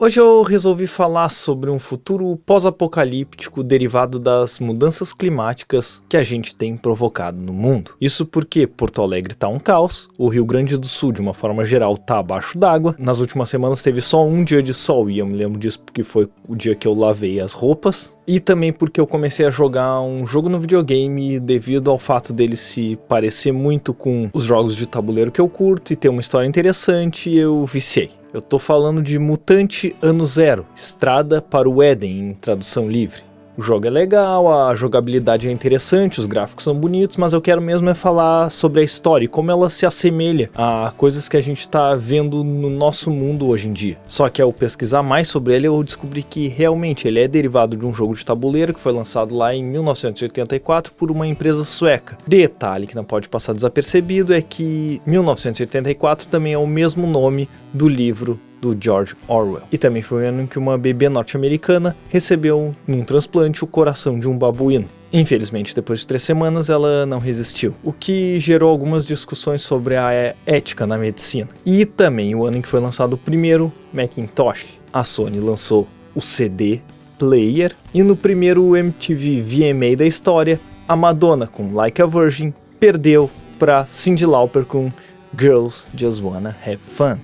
Hoje eu resolvi falar sobre um futuro pós-apocalíptico derivado das mudanças climáticas que a gente tem provocado no mundo. Isso porque Porto Alegre tá um caos, o Rio Grande do Sul, de uma forma geral, tá abaixo d'água. Nas últimas semanas teve só um dia de sol e eu me lembro disso porque foi o dia que eu lavei as roupas. E também porque eu comecei a jogar um jogo no videogame devido ao fato dele se parecer muito com os jogos de tabuleiro que eu curto e ter uma história interessante, eu viciei. Eu tô falando de Mutante Ano Zero, Estrada para o Éden, em tradução livre. O jogo é legal, a jogabilidade é interessante, os gráficos são bonitos, mas eu quero mesmo é falar sobre a história e como ela se assemelha a coisas que a gente tá vendo no nosso mundo hoje em dia. Só que ao pesquisar mais sobre ele, eu descobri que realmente ele é derivado de um jogo de tabuleiro que foi lançado lá em 1984 por uma empresa sueca. Detalhe que não pode passar desapercebido é que 1984 também é o mesmo nome do livro do George Orwell. E também foi o ano em que uma bebê norte-americana recebeu num transplante o coração de um babuíno. Infelizmente, depois de 3 semanas, ela não resistiu, o que gerou algumas discussões sobre a ética na medicina. E também o ano em que foi lançado o primeiro Macintosh. A Sony lançou o CD Player e no primeiro MTV VMA da história, a Madonna com Like a Virgin perdeu para Cyndi Lauper com Girls Just Wanna Have Fun.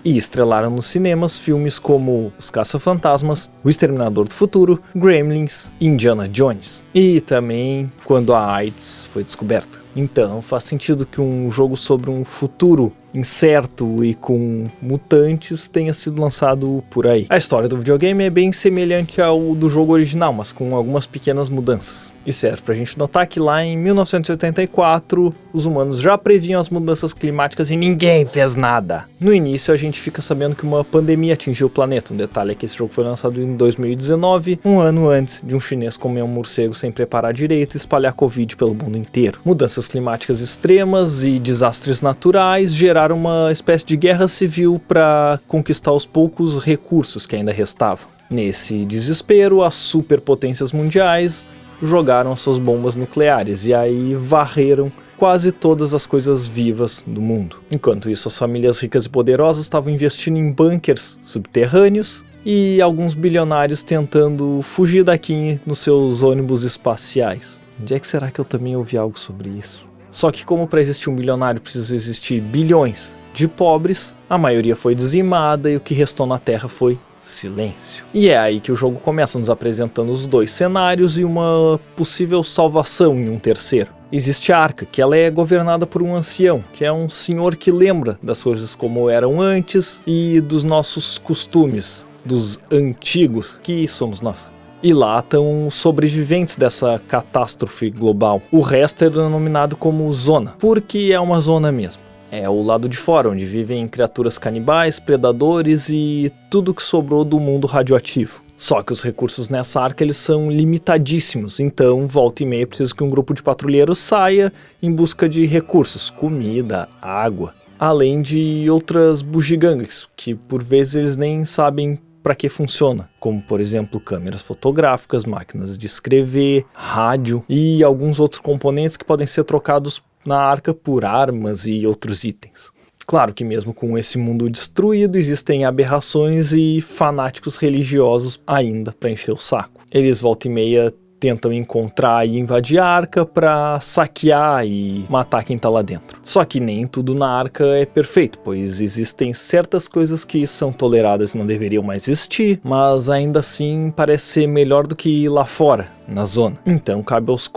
E estrelaram nos cinemas filmes como Os Caça-Fantasmas, O Exterminador do Futuro, Gremlins e Indiana Jones. E também quando a AIDS foi descoberta. Então faz sentido que um jogo sobre um futuro incerto e com mutantes tenha sido lançado por aí. A história do videogame é bem semelhante ao do jogo original, mas com algumas pequenas mudanças. E serve pra gente notar que lá em 1984, os humanos já previam as mudanças climáticas e ninguém fez nada. No início a gente fica sabendo que uma pandemia atingiu o planeta. Um detalhe é que esse jogo foi lançado em 2019, um ano antes de um chinês comer um morcego sem preparar direito e espalhar Covid pelo mundo inteiro. Mudanças climáticas extremas e desastres naturais geraram uma espécie de guerra civil para conquistar os poucos recursos que ainda restavam. Nesse desespero, as superpotências mundiais jogaram suas bombas nucleares e aí varreram quase todas as coisas vivas do mundo. Enquanto isso, as famílias ricas e poderosas estavam investindo em bunkers subterrâneos e alguns bilionários tentando fugir daqui nos seus ônibus espaciais. Onde é que será que eu também ouvi algo sobre isso? Só que como para existir um bilionário precisa existir bilhões de pobres, a maioria foi dizimada e o que restou na Terra foi silêncio. E é aí que o jogo começa nos apresentando os dois cenários e uma possível salvação em um terceiro. Existe a Arca, que ela é governada por um ancião, que é um senhor que lembra das coisas como eram antes e dos nossos costumes, dos antigos, que somos nós. E lá estão os sobreviventes dessa catástrofe global. O resto é denominado como zona, porque é uma zona mesmo. É o lado de fora, onde vivem criaturas canibais, predadores e tudo que sobrou do mundo radioativo. Só que os recursos nessa arca eles são limitadíssimos, então volta e meia é preciso que um grupo de patrulheiros saia em busca de recursos, comida, água, além de outras bugigangas, que por vezes eles nem sabem para que funciona, como por exemplo câmeras fotográficas, máquinas de escrever, rádio e alguns outros componentes que podem ser trocados na arca por armas e outros itens. Claro que mesmo com esse mundo destruído, existem aberrações e fanáticos religiosos ainda para encher o saco. Eles volta e meia tentam encontrar e invadir a arca para saquear e matar quem tá lá dentro. Só que nem tudo na arca é perfeito, pois existem certas coisas que são toleradas e não deveriam mais existir, mas ainda assim parece ser melhor do que lá fora, na zona. Então cabe aos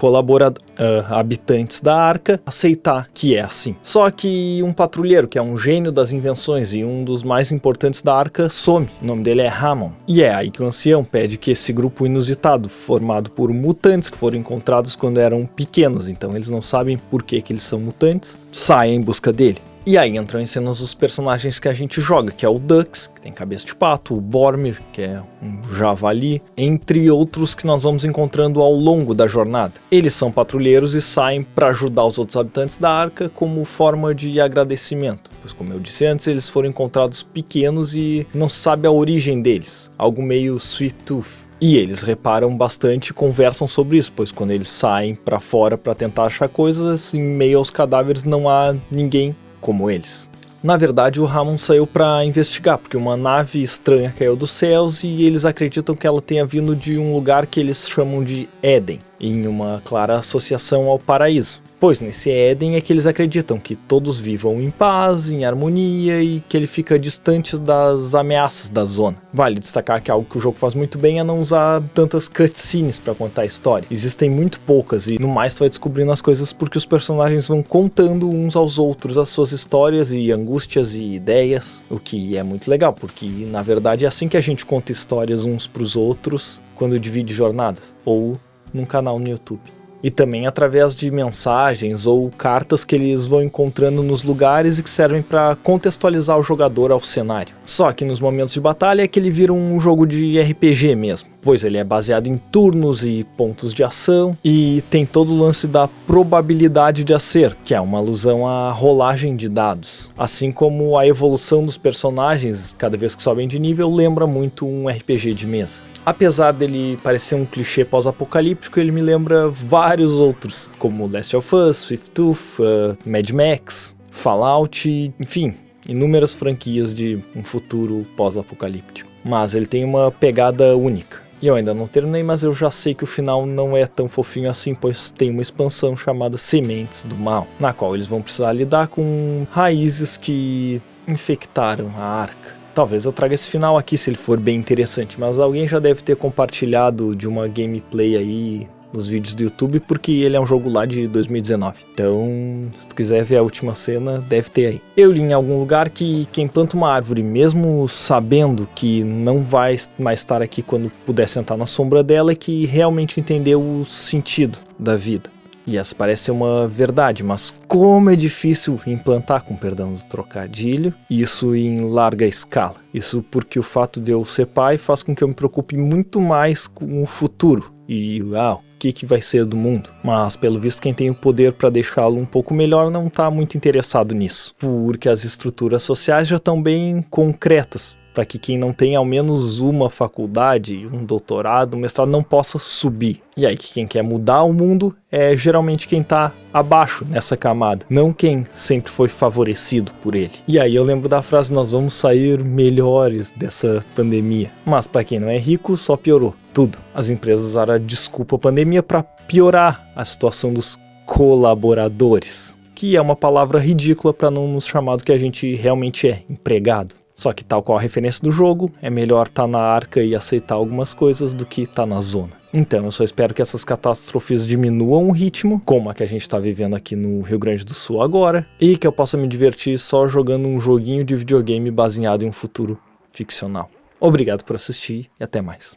habitantes da arca aceitar que é assim. Só que um patrulheiro, que é um gênio das invenções e um dos mais importantes da arca, some. O nome dele é Hammond. E é aí que o ancião pede que esse grupo inusitado, formado por mutantes que foram encontrados quando eram pequenos, então eles não sabem por que eles são mutantes, saia em busca dele. E aí entram em cenas os personagens que a gente joga, que é o Dux, que tem cabeça de pato, o Boromir, que é um javali, entre outros que nós vamos encontrando ao longo da jornada. Eles são patrulheiros e saem para ajudar os outros habitantes da arca como forma de agradecimento, pois como eu disse antes, eles foram encontrados pequenos e não se sabe a origem deles, algo meio Sweet Tooth. E eles reparam bastante e conversam sobre isso, pois quando eles saem para fora para tentar achar coisas, em meio aos cadáveres não há ninguém como eles. Na verdade, o Hammond saiu para investigar, porque uma nave estranha caiu dos céus e eles acreditam que ela tenha vindo de um lugar que eles chamam de Éden, em uma clara associação ao paraíso. Pois nesse Éden é que eles acreditam que todos vivam em paz, em harmonia e que ele fica distante das ameaças da zona. Vale destacar que algo que o jogo faz muito bem é não usar tantas cutscenes para contar a história. Existem muito poucas e no mais tu vai descobrindo as coisas porque os personagens vão contando uns aos outros as suas histórias e angústias e ideias, o que é muito legal, porque na verdade é assim que a gente conta histórias uns pros outros quando divide jornadas, ou num canal no YouTube. E também através de mensagens ou cartas que eles vão encontrando nos lugares e que servem para contextualizar o jogador ao cenário. Só que nos momentos de batalha é que ele vira um jogo de RPG mesmo, pois ele é baseado em turnos e pontos de ação e tem todo o lance da probabilidade de acerto, que é uma alusão à rolagem de dados. Assim como a evolução dos personagens, cada vez que sobem de nível, lembra muito um RPG de mesa. Apesar dele parecer um clichê pós-apocalíptico, ele me lembra vários outros, como Last of Us, Swift Tooth, Mad Max, Fallout, enfim, inúmeras franquias de um futuro pós-apocalíptico. Mas ele tem uma pegada única. E eu ainda não terminei, mas eu já sei que o final não é tão fofinho assim, pois tem uma expansão chamada Sementes do Mal, na qual eles vão precisar lidar com raízes que infectaram a Arca. Talvez eu traga esse final aqui se ele for bem interessante, mas alguém já deve ter compartilhado de uma gameplay aí nos vídeos do YouTube, porque ele é um jogo lá de 2019. Então, se tu quiser ver a última cena, deve ter aí. Eu li em algum lugar que quem planta uma árvore, mesmo sabendo que não vai mais estar aqui quando puder sentar na sombra dela, é que realmente entendeu o sentido da vida. E essa parece ser uma verdade, mas como é difícil implantar, com perdão do trocadilho, isso em larga escala. Isso porque o fato de eu ser pai faz com que eu me preocupe muito mais com o futuro e o que vai ser do mundo. Mas pelo visto quem tem o poder para deixá-lo um pouco melhor não está muito interessado nisso, porque as estruturas sociais já estão bem concretas, para que quem não tem ao menos uma faculdade, um doutorado, um mestrado não possa subir. E aí quem quer mudar o mundo é geralmente quem está abaixo nessa camada, não quem sempre foi favorecido por ele. E aí eu lembro da frase, nós vamos sair melhores dessa pandemia. Mas para quem não é rico, só piorou tudo. As empresas usaram a desculpa pandemia para piorar a situação dos colaboradores, que é uma palavra ridícula para não nos chamar do que a gente realmente é, empregado. Só que tal qual a referência do jogo, é melhor estar na Arca e aceitar algumas coisas do que estar na zona. Então eu só espero que essas catástrofes diminuam o ritmo, como a que a gente está vivendo aqui no Rio Grande do Sul agora, e que eu possa me divertir só jogando um joguinho de videogame baseado em um futuro ficcional. Obrigado por assistir e até mais.